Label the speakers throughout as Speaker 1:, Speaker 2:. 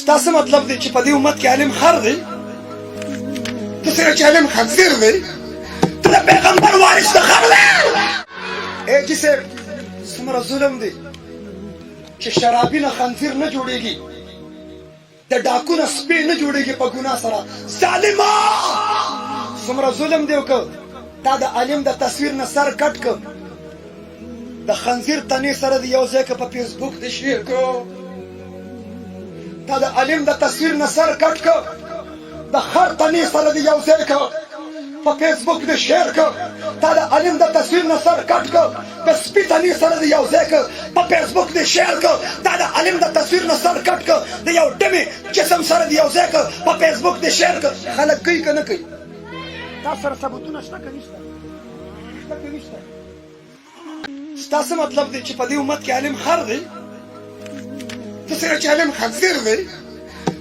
Speaker 1: ستاسو مطلب دی چې په دې امت کې عالم خر دی، ته سره چې عالم خنزیر دی، ته د پیغمبر وارث د خر دی. ای جی صاحب څومره ظلم دی چې شرابي نه خنزیر نه جوړېږي، د ډاکو نه سپی نه جوړېږي په ګناه سره. ظالمه څومره ظلم دی وکړه، تا د عالم د تصویر نه سر کټ کړ، د خنزیر تنې سره د یو ځای په فیسبوک د شیر کړو، تا د عالم د تصویر نه سر کټ کړ، د خر تنې سره د یو ځای په فیسبوک د شیر کړ، تا د عالم د تصویر نه سر کټ کړ، د سپي تنې سره د یو ځای په فیسبوک د شیر کړ، تا د عالم د تصویر نه سر کټ کړ، د یو ډمې جسم سره د یو ځای په فیسبوک د شیر کړ. خلک کوي که نه کوي؟ تا سره ثبوتونه شته که نشته؟ شته که نشته؟ ستاسو مطلب دی چې په دې امت کې عالم خر دی، ته سره چې عالم خنزیر دی،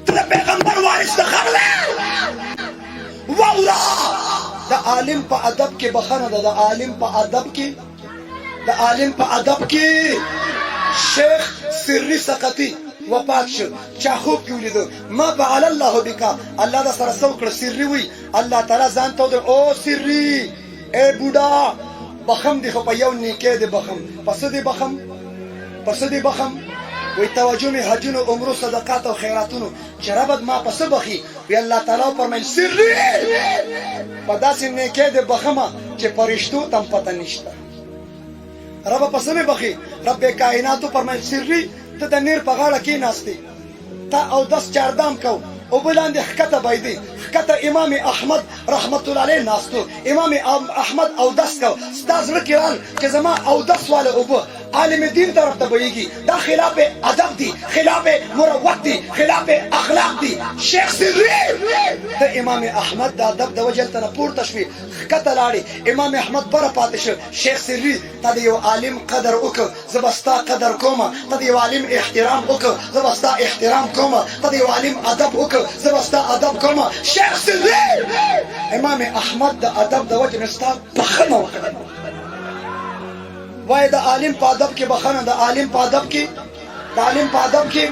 Speaker 1: ته د پیغمبر وارث د خر دی. والله د عالم په ادب کې بخنه ده، د عالم په ادب کې، د عالم په ادب کې شیخ سری سقطي وفات شو، چا خوب کې ولیدو، ما فعل الله بک، الله دا سره څه وکړه؟ سری وی الله تعالی ځان ته ویل او سری ای بوډا بخم دی، خو په یو نیکۍ دی بخم. پس دی بخم، پس دی بخم وی توجه می حجونو عمرو صدقات او خیراتونو چې ربط ما پس بخي. وی الله تعالی فرمایل سری په داسې نیکۍ دی بخمه چې فرشتو تم پته نشته. رب پس می بخي، رب کائناتو فرمایل سری ته د نیر په غاړه کې ناستې، تا او دس چاردام کو او بلاندې ښکته بایدي، ښکته امام احمد رحمت الله علیه ناستو، امام احمد او دس کو، ستا زړه کې رال چې زما او دس واله اوبه عالم دین طرف ته بهیږي، دا خلاف ادب دی، خلاف مروت دی، خلاف اخلاق دی. شیخ سری د امام احمد د ادب د وجه ته نه پورته شوې، ښکته لاړې، امام احمد بره پاتې شو. شیخ سری تا د یو عالم قدر وکړه، زه به ستا قدر کومه، تا د یو عالم احترام وکړه، زه به ستا احترام کومه، تا د یو عالم ادب وکړه، زه به ستا ادب کومه. شیخ سری امام احمد د ادب د وجه نه ستا بخښنه وکړه. وای د عالم په ادب کې بخښنه، د عالم په ادب کې، د عالم په ادب کې